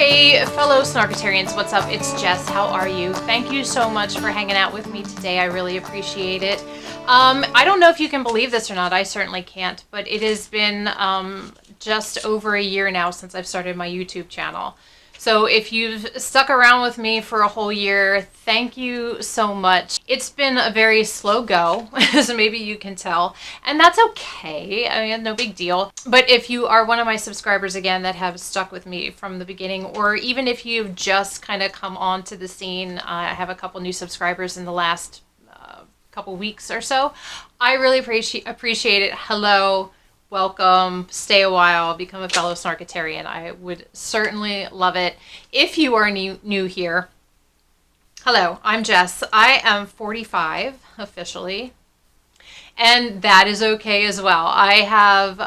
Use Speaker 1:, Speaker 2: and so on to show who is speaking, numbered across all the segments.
Speaker 1: Hey fellow Snarkatarians, what's up? It's Jess. How are you? Thank you so much for hanging out with me today. I really appreciate it. I don't know if you can believe this or not. I certainly can't, but it has been just over a year now since I've started my YouTube channel. So if you've stuck around with me for a whole year, thank you so much. It's been a very slow go, as maybe you can tell, and that's okay. I mean, no big deal. But if you are one of my subscribers again that have stuck with me from the beginning, or even if you've just kind of come onto the scene, I have a couple new subscribers in the last couple weeks or so, I really appreciate it. Hello. Welcome, stay a while, become a fellow Snarkatarian. I would certainly love it. If you are new here, hello, I'm Jess. I am 45 officially, and that is okay as well. I have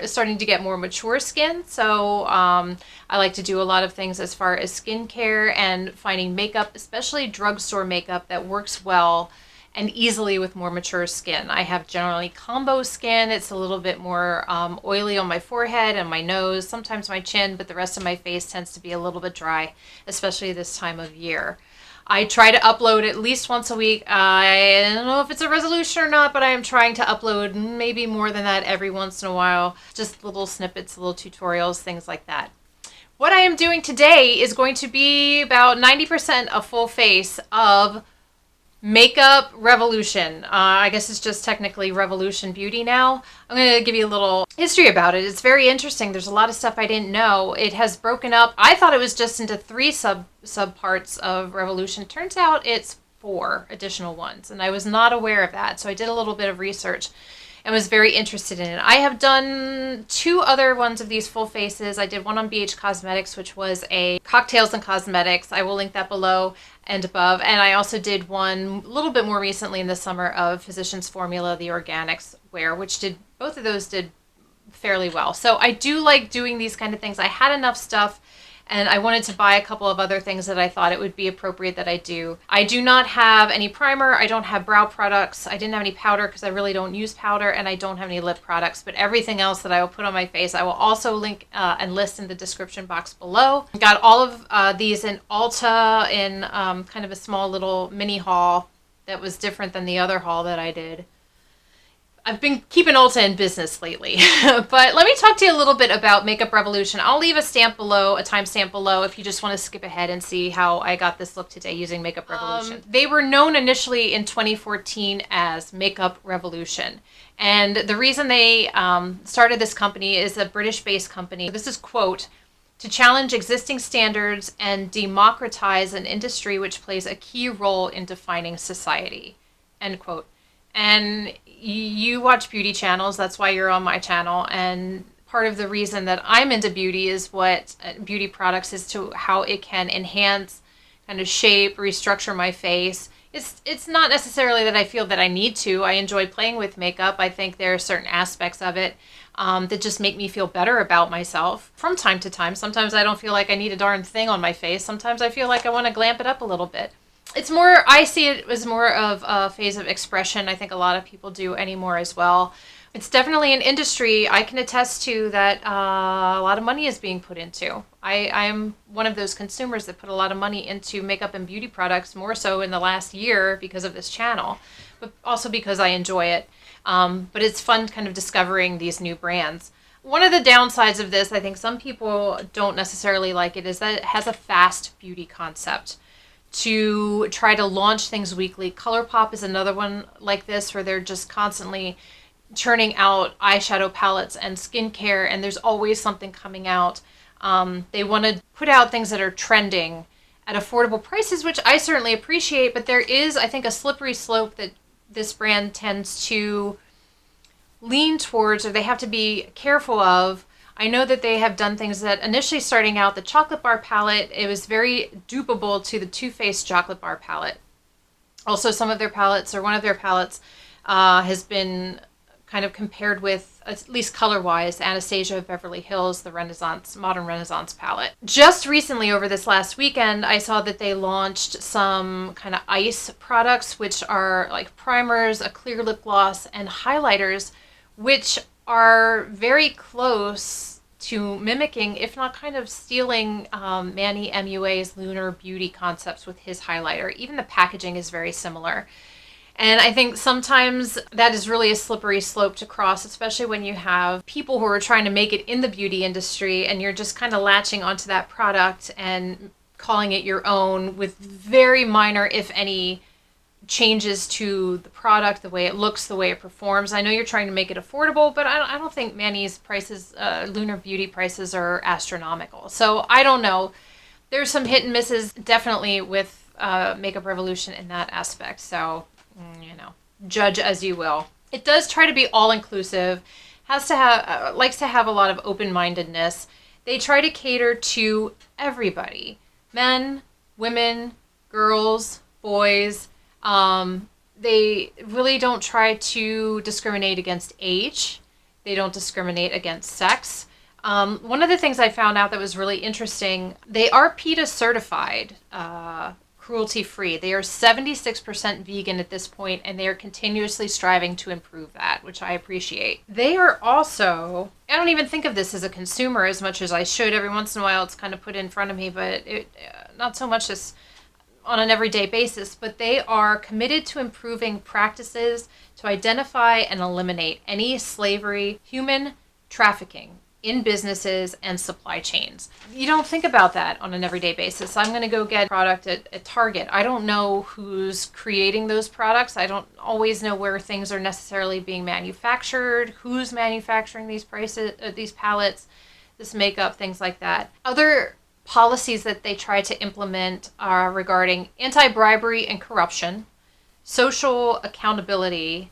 Speaker 1: starting to get more mature skin, so I like to do a lot of things as far as skincare and finding makeup, especially drugstore makeup that works well and easily with more mature skin. I have generally combo skin. It's a little bit more oily on my forehead and my nose, sometimes my chin, but the rest of my face tends to be a little bit dry, especially this time of year. I try to upload at least once a week. I don't know if it's a resolution or not, but I am trying to upload maybe more than that every once in a while. Just little snippets, little tutorials, things like that. What I am doing today is going to be about 90% a full face of Makeup Revolution. I guess it's just technically Revolution Beauty now. I'm going to give you a little history about it. It's very interesting. There's a lot of stuff I didn't know. It has broken up. I thought it was just into 3 sub parts of Revolution. Turns out it's 4 additional ones, and I was not aware of that. So I did a little bit of research and was very interested in it. I have done 2 other ones of these full faces. I did one on BH Cosmetics, which was a cocktails and cosmetics. I will link that below and above. And I also did one a little bit more recently in the summer of Physicians Formula, the organics wear, which both of those did fairly well. So I do like doing these kind of things. I had enough stuff and I wanted to buy a couple of other things that I thought it would be appropriate that I do. I do not have any primer. I don't have brow products. I didn't have any powder because I really don't use powder, and I don't have any lip products. But everything else that I will put on my face, I will also link and list in the description box below. Got all of these in Ulta in kind of a small little mini haul that was different than the other haul that I did. I've been keeping Ulta in business lately, but let me talk to you a little bit about Makeup Revolution. I'll leave a stamp below, a timestamp below, if you just want to skip ahead and see how I got this look today using Makeup Revolution. They were known initially in 2014 as Makeup Revolution, and the reason they started this company is a British-based company. This is, quote, to challenge existing standards and democratize an industry which plays a key role in defining society, end quote. And you watch beauty channels, that's why you're on my channel, and part of the reason that I'm into beauty is what beauty products is to how it can enhance, kind of shape, restructure my face. It's not necessarily that I feel that I need to. I enjoy playing with makeup. I think there are certain aspects of it that just make me feel better about myself from time to time. Sometimes I don't feel like I need a darn thing on my face. Sometimes I feel like I want to glamp it up a little bit. It's more, I see it as more of a phase of expression. I think a lot of people do anymore as well. It's definitely an industry I can attest to that a lot of money is being put into. I am one of those consumers that put a lot of money into makeup and beauty products, more so in the last year because of this channel, but also because I enjoy it. But it's fun kind of discovering these new brands. One of the downsides of this, I think some people don't necessarily like it, is that it has a fast beauty concept. To try to launch things weekly. ColourPop is another one like this, where they're just constantly churning out eyeshadow palettes and skincare, and there's always something coming out. They want to put out things that are trending at affordable prices, which I certainly appreciate, but there is, I think, a slippery slope that this brand tends to lean towards, or they have to be careful of. I know that they have done things that initially starting out, the chocolate bar palette, it was very dupeable to the Too Faced chocolate bar palette. Also, some of their palettes, or one of their palettes, has been kind of compared with, at least color-wise, Anastasia of Beverly Hills, the Modern Renaissance palette. Just recently, over this last weekend, I saw that they launched some kind of ice products, which are like primers, a clear lip gloss, and highlighters, which are very close to mimicking, if not kind of stealing, Manny MUA's Lunar Beauty concepts with his highlighter. Even the packaging is very similar. And I think sometimes that is really a slippery slope to cross, especially when you have people who are trying to make it in the beauty industry and you're just kind of latching onto that product and calling it your own with very minor, if any, changes to the product, the way it looks, the way it performs. I know you're trying to make it affordable, but I don't think Manny's prices, Lunar Beauty prices, are astronomical. So I don't know. There's some hit and misses definitely with Makeup Revolution in that aspect. So, judge as you will. It does try to be all-inclusive, has to have, likes to have a lot of open-mindedness. They try to cater to everybody. Men, women, girls, boys. They really don't try to discriminate against age. They don't discriminate against sex. One of the things I found out that was really interesting, they are PETA certified, cruelty-free. They are 76% vegan at this point, and they are continuously striving to improve that, which I appreciate. They are also, I don't even think of this as a consumer as much as I should. Every once in a while it's kind of put in front of me, but not so much as on an everyday basis, but they are committed to improving practices to identify and eliminate any slavery, human trafficking in businesses and supply chains. You don't think about that on an everyday basis. I'm going to go get a product at Target. I don't know who's creating those products. I don't always know where things are necessarily being manufactured, who's manufacturing these palettes, this makeup, things like that. Other policies that they try to implement are regarding anti-bribery and corruption, social accountability,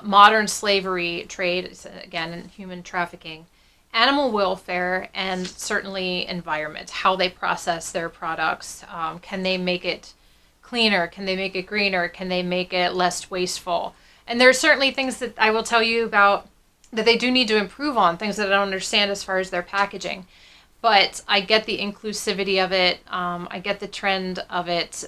Speaker 1: modern slavery trade, again, and human trafficking, animal welfare, and certainly environment, how they process their products. Can they make it cleaner? Can they make it greener? Can they make it less wasteful? And there are certainly things that I will tell you about that they do need to improve on, things that I don't understand as far as their packaging. But I get the inclusivity of it. I get the trend of it.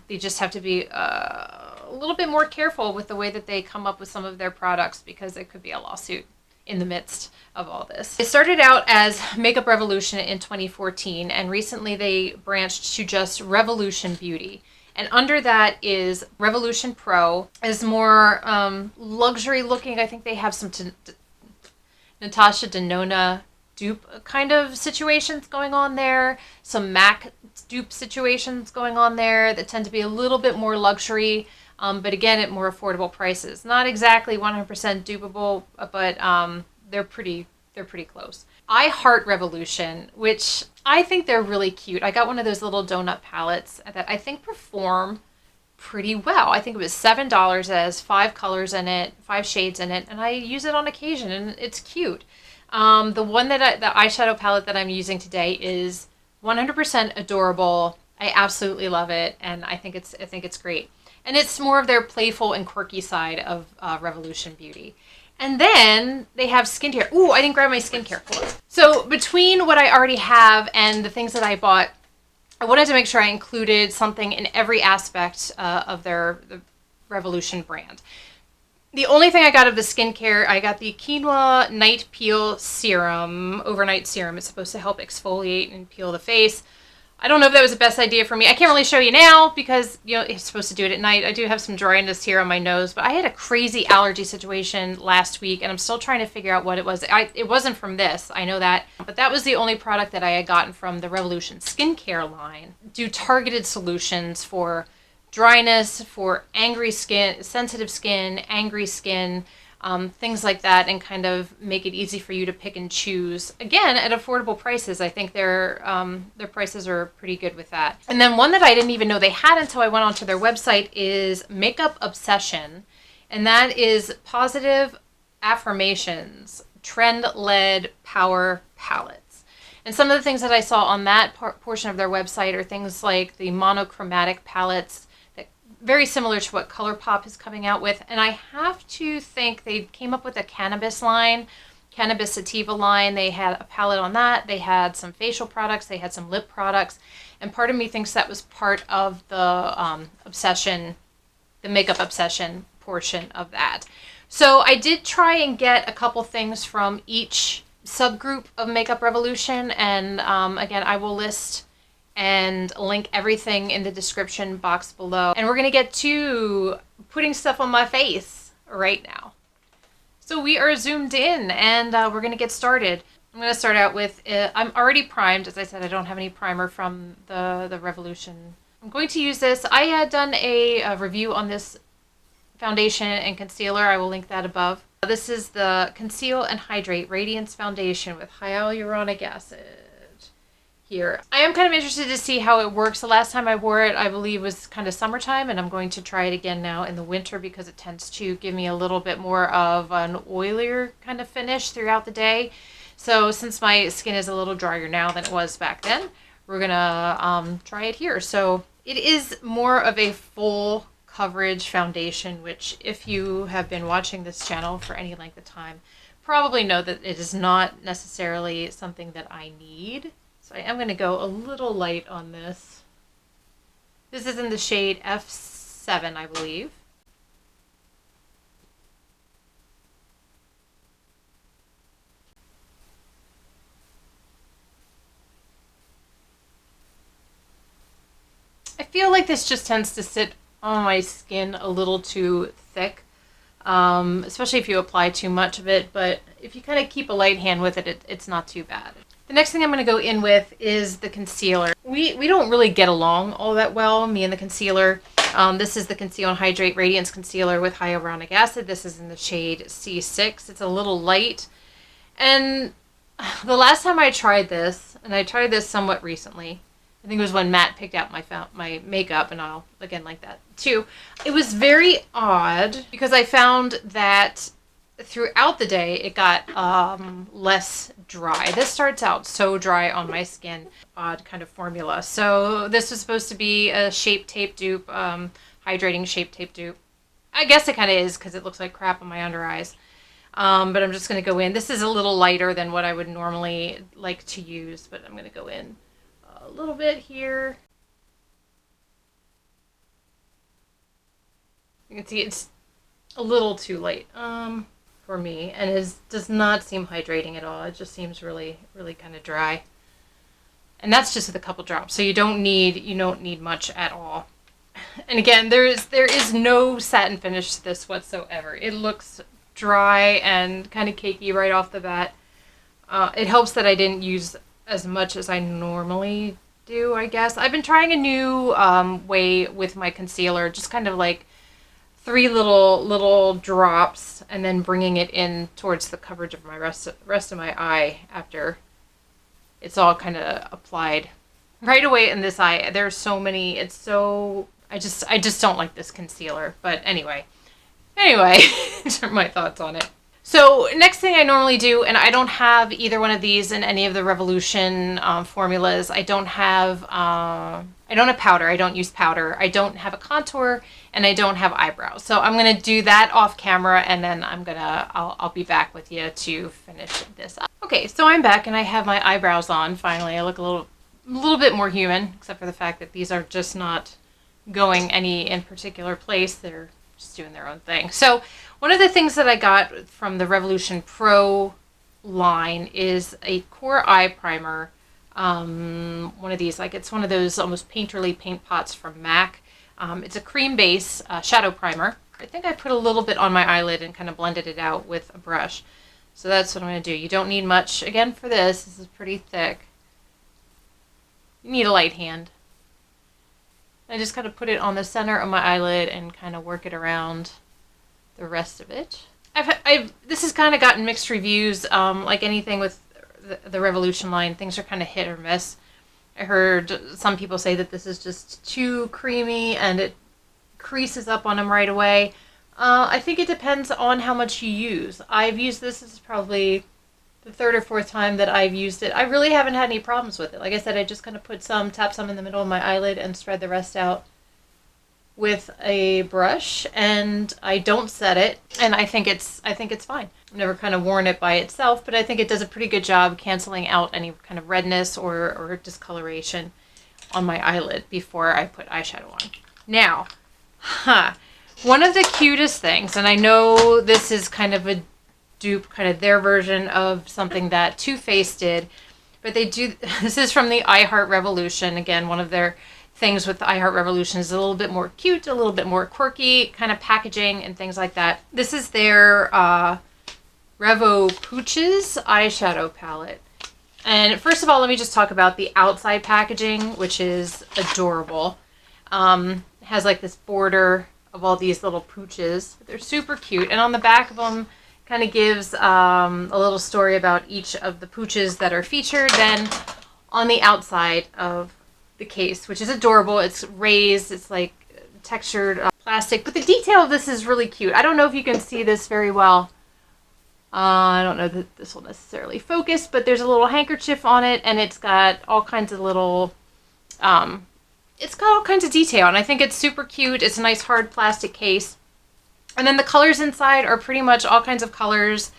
Speaker 1: They just have to be a little bit more careful with the way that they come up with some of their products, because it could be a lawsuit in the midst of all this. It started out as Makeup Revolution in 2014, and recently they branched to just Revolution Beauty. And under that is Revolution Pro, is more luxury looking. I think they have some Natasha Denona dupe kind of situations going on there, some MAC dupe situations going on there that tend to be a little bit more luxury, but again at more affordable prices. Not exactly 100% dupeable, but they're pretty close. I heart Revolution, which I think they're really cute. I got one of those little donut palettes that I think perform pretty well. I think it was $7. It has 5 colors in it, 5 shades in it, and I use it on occasion, and it's cute. The one the eyeshadow palette that I'm using today is 100% adorable. I absolutely love it, and I think it's great. And it's more of their playful and quirky side of Revolution Beauty. And then they have skincare. Ooh, I didn't grab my skincare. Hold on. So between what I already have and the things that I bought, I wanted to make sure I included something in every aspect of the Revolution brand. The only thing I got of the skincare, I got the Quinoa Night Peel Serum, overnight serum. It's supposed to help exfoliate and peel the face. I don't know if that was the best idea for me. I can't really show you now because, it's supposed to do it at night. I do have some dryness here on my nose, but I had a crazy allergy situation last week, and I'm still trying to figure out what it was. It wasn't from this, I know that, but that was the only product that I had gotten from the Revolution skincare line. Do targeted solutions for dryness, for angry skin, sensitive skin, angry skin, things like that, and kind of make it easy for you to pick and choose. Again, at affordable prices. I think their prices are pretty good with that. And then one that I didn't even know they had until I went onto their website is Makeup Obsession, and that is positive affirmations, trend-led power palettes. And some of the things that I saw on that portion of their website are things like the monochromatic palettes, very similar to what ColourPop is coming out with. And I have to think they came up with a cannabis line, cannabis sativa line. They had a palette on that. They had some facial products. They had some lip products. And part of me thinks that was part of the obsession, the Makeup Obsession portion of that. So I did try and get a couple things from each subgroup of Makeup Revolution, and again, I will list and link everything in the description box below. And we're gonna get to putting stuff on my face right now. So we are zoomed in, and we're gonna get started. I'm gonna start out with, I'm already primed. As I said, I don't have any primer from the Revolution. I'm going to use this. I had done a review on this foundation and concealer. I will link that above. This is the Conceal and Hydrate Radiance Foundation with hyaluronic acid here. I am kind of interested to see how it works. The last time I wore it, I believe, was kind of summertime, and I'm going to try it again now in the winter because it tends to give me a little bit more of an oilier kind of finish throughout the day. So since my skin is a little drier now than it was back then, we're gonna try it here. So it is more of a full coverage foundation, which if you have been watching this channel for any length of time, probably know that it is not necessarily something that I need. So I am going to go a little light on this. This is in the shade F7, I believe. I feel like this just tends to sit on my skin a little too thick, especially if you apply too much of it, but if you kind of keep a light hand with it, it's not too bad. The next thing I'm going to go in with is the concealer. We don't really get along all that well, me and the concealer. This is the Conceal and Hydrate Radiance Concealer with hyaluronic acid. This is in the shade C6. It's a little light. And the last time I tried this, and I tried this somewhat recently, I think it was when Matt picked out my makeup, and I'll again like that too. It was very odd because I found that throughout the day it got less dry. This starts out so dry on my skin. Odd kind of formula. So this was supposed to be a Shape Tape dupe, hydrating Shape Tape dupe. I guess it kind of is because it looks like crap on my under eyes. But I'm just going to go in. This is a little lighter than what I would normally like to use, but I'm going to go in a little bit here. You can see it's a little too light for me, and it does not seem hydrating at all. It just seems really, really kind of dry. And that's just with a couple drops, so you don't need much at all. And again, there is no satin finish to this whatsoever. It looks dry and kind of cakey right off the bat. It helps that I didn't use as much as I normally do, I guess. I've been trying a new way with my concealer, just kind of like 3 little drops and then bringing it in towards the coverage of my rest of my eye after it's all kind of applied. Right away in this eye, there's so many, it's so, I just don't like this concealer. But anyway, these are my thoughts on it. So next thing I normally do, and I don't have either one of these in any of the Revolution formulas. I don't have powder. I don't use powder. I don't have a contour, and I don't have eyebrows. So I'm gonna do that off camera, and then I'll be back with you to finish this up. Okay, so I'm back, and I have my eyebrows on. Finally, I look a little bit more human, except for the fact that these are just not going any in particular place. They're just doing their own thing. So one of the things that I got from the Revolution Pro line is a core eye primer. One of these, like it's one of those almost painterly paint pots from MAC. It's a cream base shadow primer. I think I put a little bit on my eyelid and kind of blended it out with a brush. So that's what I'm going to do. You don't need much, again, for this. This is pretty thick. You need a light hand. I just kind of put it on the center of my eyelid and kind of work it around the rest of it. This has kind of gotten mixed reviews, like anything with the Revolution line. Things are kind of hit or miss. I heard some people say that this is just too creamy and it creases up on them right away. I think it depends on how much you use. I've used this is probably the 3rd or 4th time that I've used it. I really haven't had any problems with it. Like I said, I just kind of tap some in the middle of my eyelid and spread the rest out with a brush, and I don't set it, and I think it's fine. I've never kind of worn it by itself, but I think it does a pretty good job canceling out any kind of redness or discoloration on my eyelid before I put eyeshadow on. Now, one of the cutest things, and I know this is kind of a dupe kind of their version of something that Too Faced did. But they do, this is from the I Heart Revolution. Again, one of their things with the I Heart Revolution is a little bit more cute, a little bit more quirky kind of packaging and things like that. This is their Revo Pooches eyeshadow palette. And first of all, let me just talk about the outside packaging, which is adorable. It has like this border of all these little pooches. They're super cute. And on the back of them kind of gives a little story about each of the pooches that are featured. Then on the outside of the case, which is adorable, it's raised, it's like textured plastic. But the detail of this is really cute. I don't know if you can see this very well. I don't know that this will necessarily focus, but there's a little handkerchief on it, and it's got all kinds of little, it's got all kinds of detail, and I think it's super cute. It's a nice hard plastic case. And then the colors inside are pretty much all kinds of colors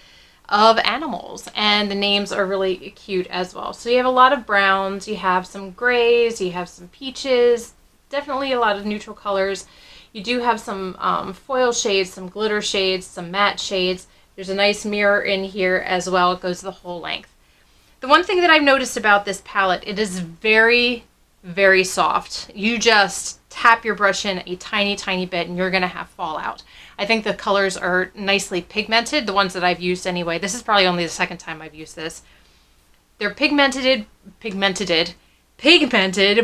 Speaker 1: of animals, and the names are really cute as well. So you have a lot of browns, you have some grays, you have some peaches, definitely a lot of neutral colors. You do have some foil shades, some glitter shades, some matte shades. There's a nice mirror in here as well. It goes the whole length. The one thing that I've noticed about this palette, it is very, very soft. You just tap your brush in a tiny, tiny bit and you're going to have fallout. I think the colors are nicely pigmented, the ones that I've used anyway. This is probably only the second time I've used this. They're pigmented,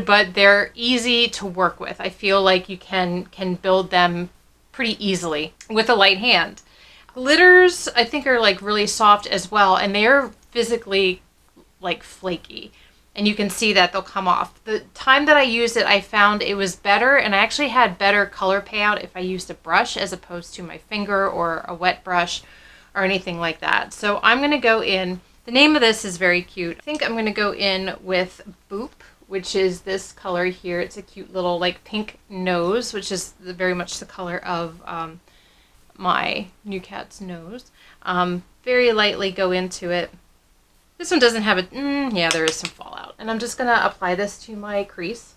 Speaker 1: but they're easy to work with. I feel like you can build them pretty easily with a light hand. Glitters, I think, are like really soft as well, and they're physically like flaky, and you can see that they'll come off. The time that I used it, I found it was better, and I actually had better color payout if I used a brush as opposed to my finger or a wet brush or anything like that. So I'm going to go in, the name of this is very cute. I think I'm going to go in with Boop, which is this color here. It's a cute little like pink nose, which is very much the color of my new cat's nose. Very lightly go into it. This one doesn't have a, yeah, there is some fallout. And I'm just gonna apply this to my crease.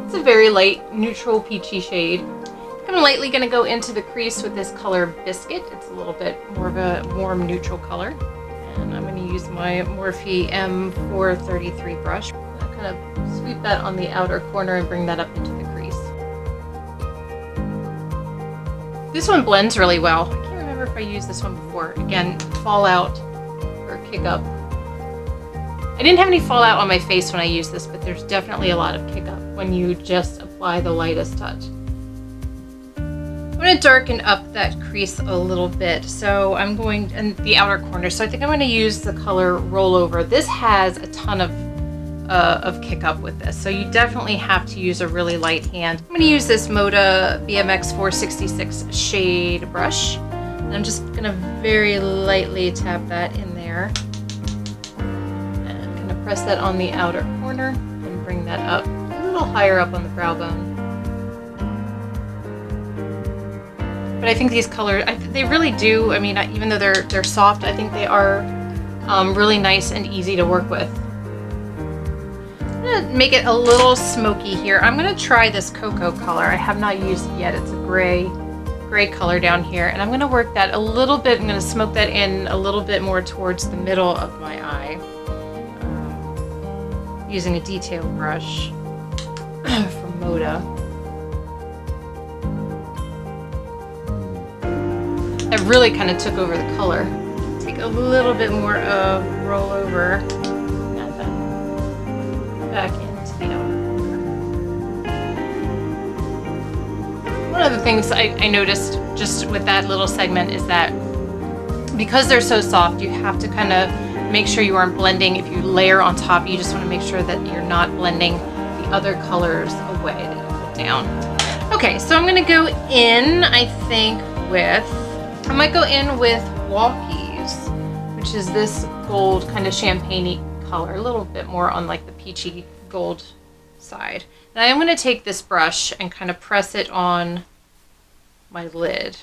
Speaker 1: It's a very light, neutral, peachy shade. I'm lightly gonna go into the crease with this color Biscuit. It's a little bit more of a warm, neutral color. And I'm gonna use my Morphe M433 brush. I'm gonna kind of sweep that on the outer corner and bring that up into the crease. This one blends really well. I can't remember if I used this one before. Again, fallout or kick up. I didn't have any fallout on my face when I used this, but there's definitely a lot of kick up when you just apply the lightest touch. I'm going to darken up that crease a little bit. So I'm going in the outer corner. So I think I'm going to use the color Rollover. This has a ton of kick up with this, so you definitely have to use a really light hand. I'm going to use this Moda BMX 466 shade brush, and I'm just going to very lightly tap that in there and kind of press that on the outer corner and bring that up a little higher up on the brow bone. But I think these colors, they really do, I mean, even though they're soft, I think they are really nice and easy to work with. I'm gonna make it a little smoky here. I'm gonna try this cocoa color. I have not used it yet. It's a gray color down here, and I'm gonna work that a little bit. I'm gonna smoke that in a little bit more towards the middle of my eye, using a detail brush from Moda. It really kind of took over the color. Take a little bit more of Rollover. Back into the outer corner. One of the things I noticed just with that little segment is that because they're so soft, you have to kind of make sure you aren't blending. If you layer on top, you just want to make sure that you're not blending the other colors away that you put down. Okay, so I'm going to go in, I think, I might go in with Walkies, which is this gold kind of champagne-y color, a little bit more on like the peachy gold side. And I am going to take this brush and kind of press it on my lid.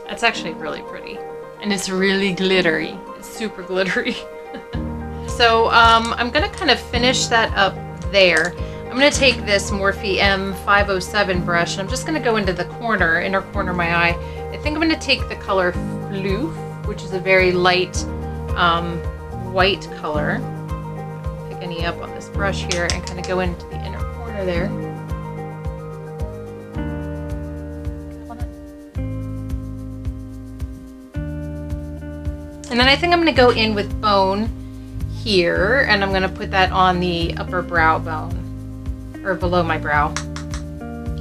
Speaker 1: That's actually really pretty, and it's really glittery. It's super glittery. So I'm going to kind of finish that up there. I'm going to take this Morphe M507 brush, and I'm just going to go into the inner corner of my eye. I think I'm going to take the color Floof, which is a very light white color. Pick any up on this brush here and kind of go into the inner corner there. And then I think I'm going to go in with Bone here, and I'm going to put that on the upper brow bone, or below my brow,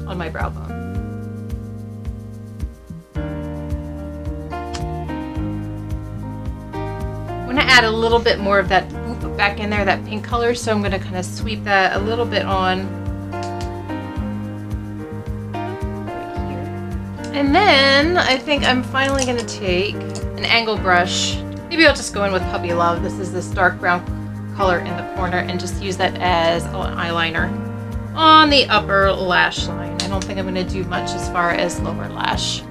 Speaker 1: on my brow bone. I'm going to add a little bit more of that boop back in there, that pink color, so I'm going to kind of sweep that a little bit on. And then I think I'm finally going to take an angle brush. Maybe I'll just go in with Puppy Love. This is this dark brown color in the corner, and just use that as an eyeliner on the upper lash line. I don't think I'm going to do much as far as lower lash.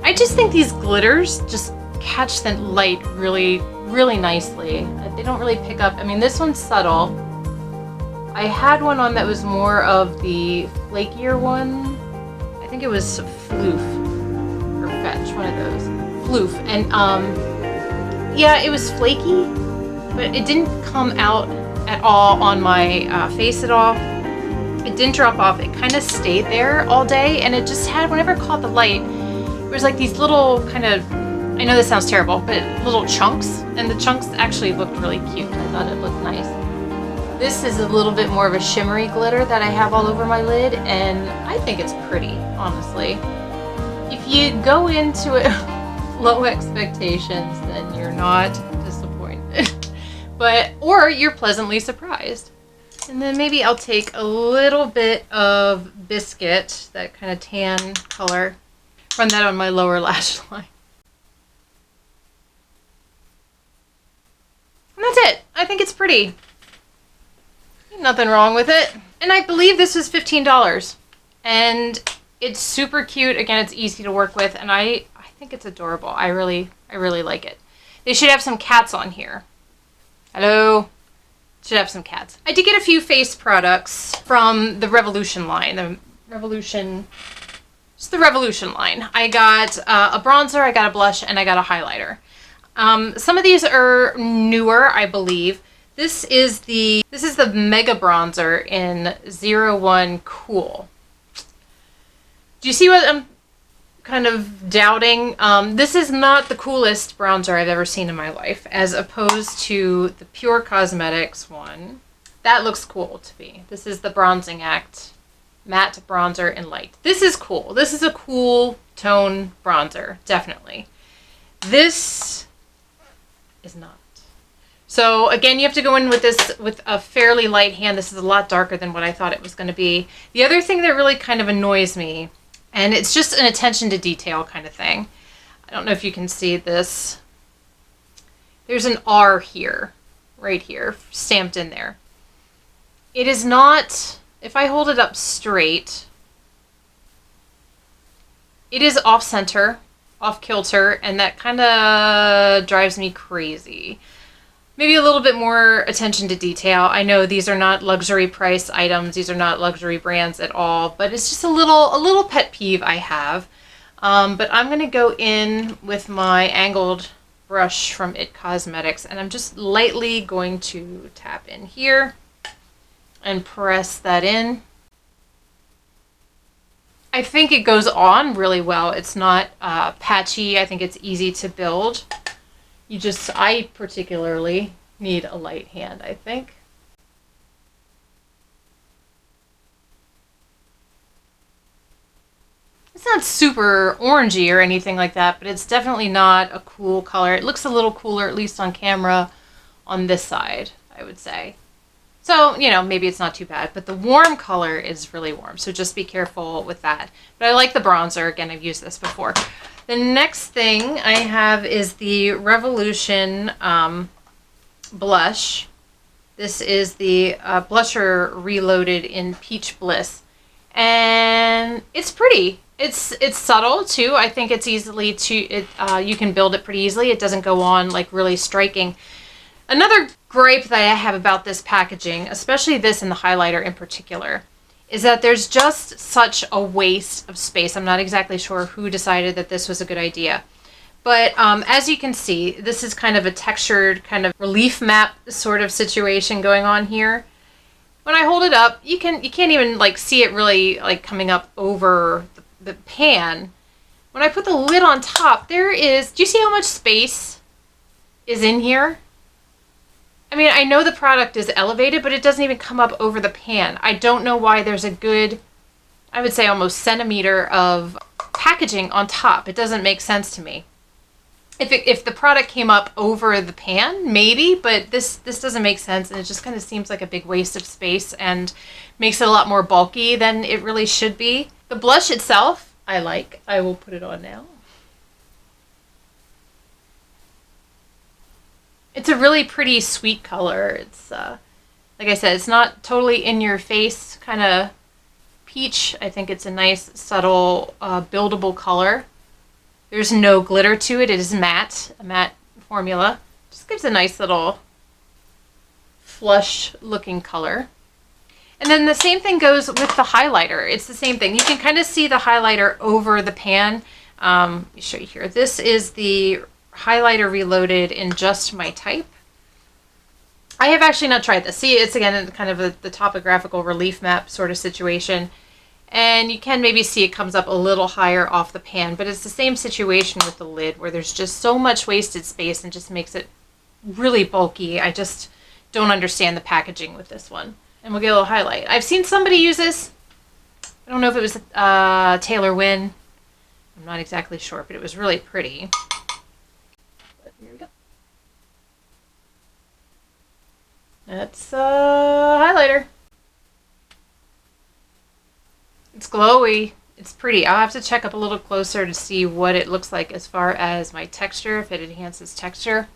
Speaker 1: I just think these glitters just catch the light really, really nicely. They don't really pick up. I mean, this one's subtle. I had one on that was more of the flakier one. I think it was Floof or Fetch, one of those. Floof. And yeah, it was flaky, but it didn't come out at all on my face at all. It didn't drop off. It kind of stayed there all day, and it just had, whenever it caught the light, it was like these little kind of, I know this sounds terrible, but little chunks, and the chunks actually looked really cute. I thought it looked nice. This is a little bit more of a shimmery glitter that I have all over my lid, and I think it's pretty, honestly. If you go into it low expectations, then you're not disappointed. Or you're pleasantly surprised. And then maybe I'll take a little bit of Biscuit, that kind of tan color, run that on my lower lash line. And that's it. I think it's pretty. Nothing wrong with it. And I believe this was $15. And it's super cute. Again, it's easy to work with, and I think it's adorable. I really like it. They should have some cats on here. Hello? Should have some cats. I did get a few face products from the Revolution line. It's the Revolution line. I got a bronzer, I got a blush, and I got a highlighter. Some of these are newer, I believe. This is the Mega Bronzer in 01 Cool. Do you see what I'm kind of doubting? This is not the coolest bronzer I've ever seen in my life, as opposed to the Pure Cosmetics one. That looks cool to me. This is the Bronzing Act Matte Bronzer in Light. This is cool. This is a cool tone bronzer, definitely. This is not. So again, you have to go in with this with a fairly light hand. This is a lot darker than what I thought it was going to be. The other thing that really kind of annoys me, and it's just an attention to detail kind of thing. I don't know if you can see this. There's an R here, right here, stamped in there. It is not, if I hold it up straight, it is off center, off kilter, and that kind of drives me crazy. Maybe a little bit more attention to detail. I know these are not luxury price items. These are not luxury brands at all, but it's just a little pet peeve I have. But I'm going to go in with my angled brush from IT Cosmetics, and I'm just lightly going to tap in here and press that in. I think it goes on really well. It's not patchy. I think it's easy to build. I particularly need a light hand, I think. It's not super orangey or anything like that, but it's definitely not a cool color. It looks a little cooler, at least on camera, on this side, I would say. So, you know, maybe it's not too bad, but the warm color is really warm, so just be careful with that. But I like the bronzer. Again, I've used this before. The next thing I have is the Revolution blush. This is the blusher Reloaded in Peach Bliss, and it's pretty. It's subtle too. I think it's you can build it pretty easily. It doesn't go on like really striking. Another gripe that I have about this packaging, especially this and the highlighter in particular, is that there's just such a waste of space. I'm not exactly sure who decided that this was a good idea. But as you can see, this is kind of a textured kind of relief map sort of situation going on here. When I hold it up, you can't even like see it really like coming up over the pan. When I put the lid on top, do you see how much space is in here? I mean, I know the product is elevated, but it doesn't even come up over the pan. I don't know why there's a good, I would say almost centimeter of packaging on top. It doesn't make sense to me. If the product came up over the pan, maybe, but this doesn't make sense, and it just kind of seems like a big waste of space and makes it a lot more bulky than it really should be. The blush itself, I like. I will put it on now. It's a really pretty sweet color. It's, like I said, it's not totally in your face kind of peach. I think it's a nice, subtle, buildable color. There's no glitter to it. It is matte, a matte formula. Just gives a nice little flush looking color. And then the same thing goes with the highlighter. It's the same thing. You can kind of see the highlighter over the pan. Let me show you here. This is the highlighter reloaded in Just My Type. I have actually not tried this. See, it's again kind of the topographical relief map sort of situation. And you can maybe see it comes up a little higher off the pan, but it's the same situation with the lid where there's just so much wasted space and just makes it really bulky. I just don't understand the packaging with this one. And we'll get a little highlight. I've seen somebody use this. I don't know if it was Taylor Wynn. I'm not exactly sure, but it was really pretty. But here we go. That's highlighter. It's glowy. It's pretty. I'll have to check up a little closer to see what it looks like as far as my texture, if it enhances texture.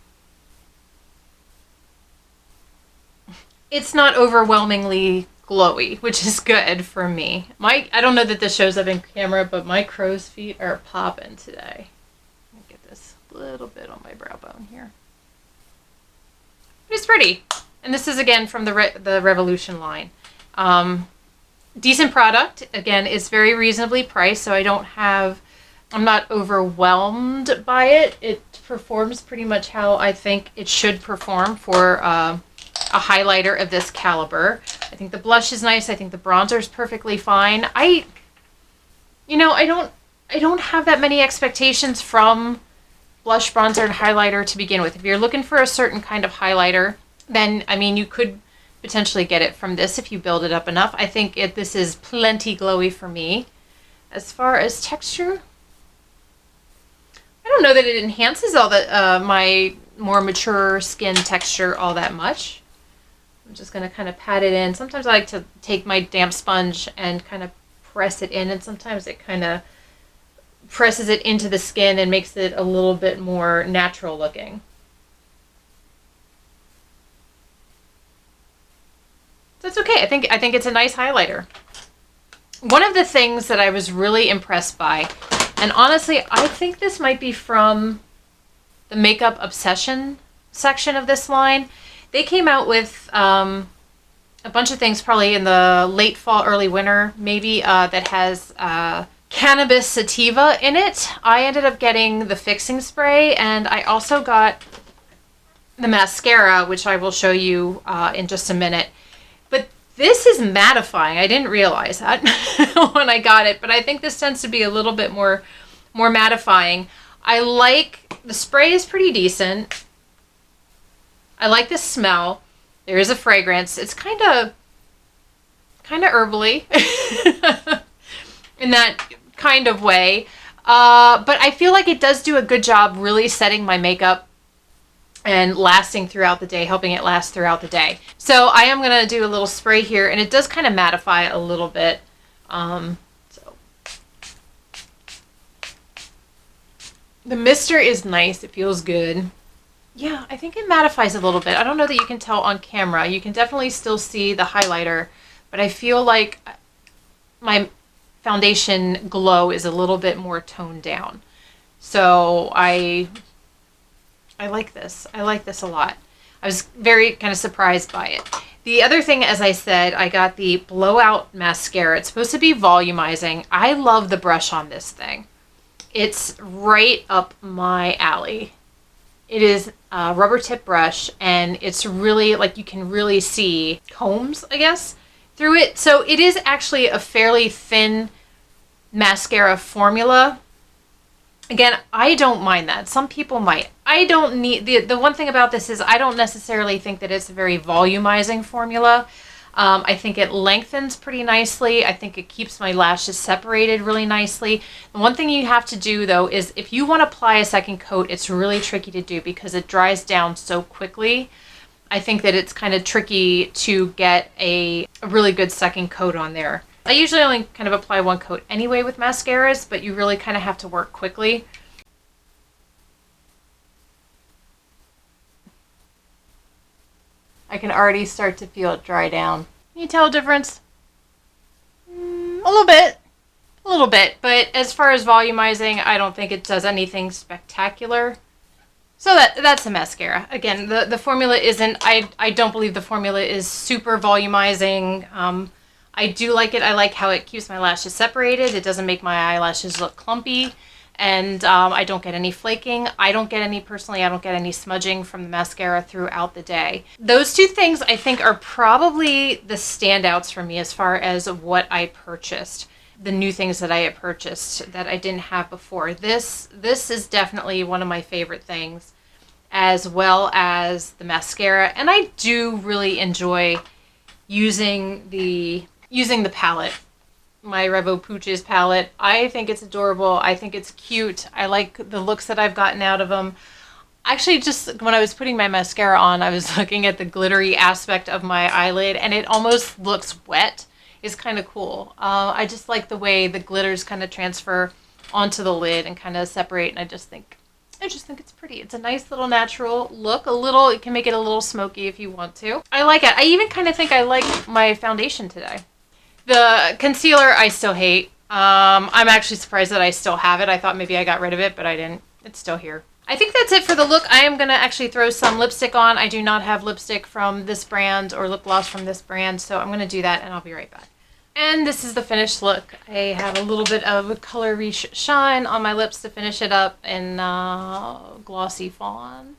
Speaker 1: It's not overwhelmingly glowy, which is good for me. I don't know that this shows up in camera, but my crow's feet are popping today. Let me get this little bit on my brow bone here. But it's pretty. And this is again from the Revolution line. Decent product. Again, it's very reasonably priced, so I'm not overwhelmed by it. It performs pretty much how I think it should perform for a highlighter of this caliber. I think the blush is nice. I think the bronzer is perfectly fine. I don't have that many expectations from blush, bronzer, and highlighter to begin with. If you're looking for a certain kind of highlighter, then, I mean, you could potentially get it from this if you build it up enough. I think this is plenty glowy for me. As far as texture, I don't know that it enhances all my more mature skin texture all that much. I'm just going to kind of pat it in. Sometimes I like to take my damp sponge and kind of press it in, and sometimes it kind of presses it into the skin and makes it a little bit more natural looking. That's okay. I think it's a nice highlighter. One of the things that I was really impressed by, and honestly, I think this might be from the Makeup Obsession section of this line. They came out with a bunch of things probably in the late fall, early winter, maybe, that has cannabis sativa in it. I ended up getting the fixing spray, and I also got the mascara, which I will show you in just a minute. But this is mattifying. I didn't realize that when I got it, but I think this tends to be a little bit more mattifying. I like, the spray is pretty decent. I like the smell. There is a fragrance. It's kind of herbally in that kind of way. But I feel like it does do a good job really setting my makeup and lasting throughout the day, helping it last throughout the day. So I am going to do a little spray here, and it does kind of mattify a little bit. So the mister is nice. It feels good. Yeah, I think it mattifies a little bit. I don't know that you can tell on camera. You can definitely still see the highlighter, but I feel like my foundation glow is a little bit more toned down. So I like this. I like this a lot. I was very kind of surprised by it. The other thing, as I said, I got the Blowout Mascara. It's supposed to be volumizing. I love the brush on this thing. It's right up my alley. It is a rubber tip brush, and it's really, like, you can really see combs, I guess, through it. So it is actually a fairly thin mascara formula. Again, I don't mind that. Some people might. I don't need, the one thing about this is I don't necessarily think that it's a very volumizing formula. I think it lengthens pretty nicely. I think it keeps my lashes separated really nicely. The one thing you have to do, though, is if you want to apply a second coat, it's really tricky to do because it dries down so quickly. I think that it's kind of tricky to get a really good second coat on there. I usually only kind of apply one coat anyway with mascaras, but you really kind of have to work quickly. I can already start to feel it dry down. Can you tell a difference? A little bit. A little bit, but as far as volumizing, I don't think it does anything spectacular. So that's the mascara. Again, the formula isn't, I don't believe the formula is super volumizing. I do like it. I like how it keeps my lashes separated. It doesn't make my eyelashes look clumpy. And I don't get any flaking. Personally, I don't get any smudging from the mascara throughout the day. Those two things I think are probably the standouts for me as far as what I purchased. The new things that I had purchased that I didn't have before. This is definitely one of my favorite things, as well as the mascara. And I do really enjoy using the palette, my Revo Pooches palette. I think it's adorable. I think it's cute. I like the looks that I've gotten out of them. Actually, just when I was putting my mascara on, I was looking at the glittery aspect of my eyelid, and it almost looks wet. It's kind of cool. I just like the way the glitters kind of transfer onto the lid and kind of separate, and I just think it's pretty. It's a nice little natural look. You can make it a little smoky if you want to. I like it. I even kind of think I like my foundation today. The concealer I still hate. I'm actually surprised that I still have it. I thought maybe I got rid of it, but I didn't. It's still here. I think that's it for the look. I am going to actually throw some lipstick on. I do not have lipstick from this brand or lip gloss from this brand, so I'm going to do that and I'll be right back. And this is the finished look. I have a little bit of color Riche shine on my lips to finish it up in Glossy Fawn.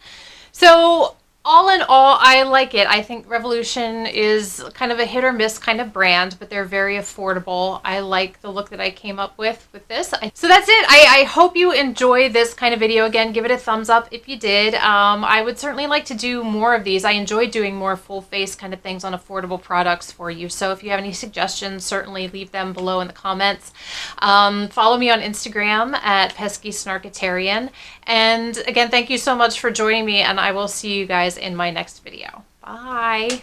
Speaker 1: So all in all, I like it. I think Revolution is kind of a hit or miss kind of brand, but they're very affordable. I like the look that I came up with this. So that's it. I hope you enjoy this kind of video. Again, give it a thumbs up if you did. I would certainly like to do more of these. I enjoy doing more full face kind of things on affordable products for you. So if you have any suggestions, certainly leave them below in the comments. Follow me on Instagram at Pesky Snarkatarian. And again, thank you so much for joining me, and I will see you guys in my next video. Bye.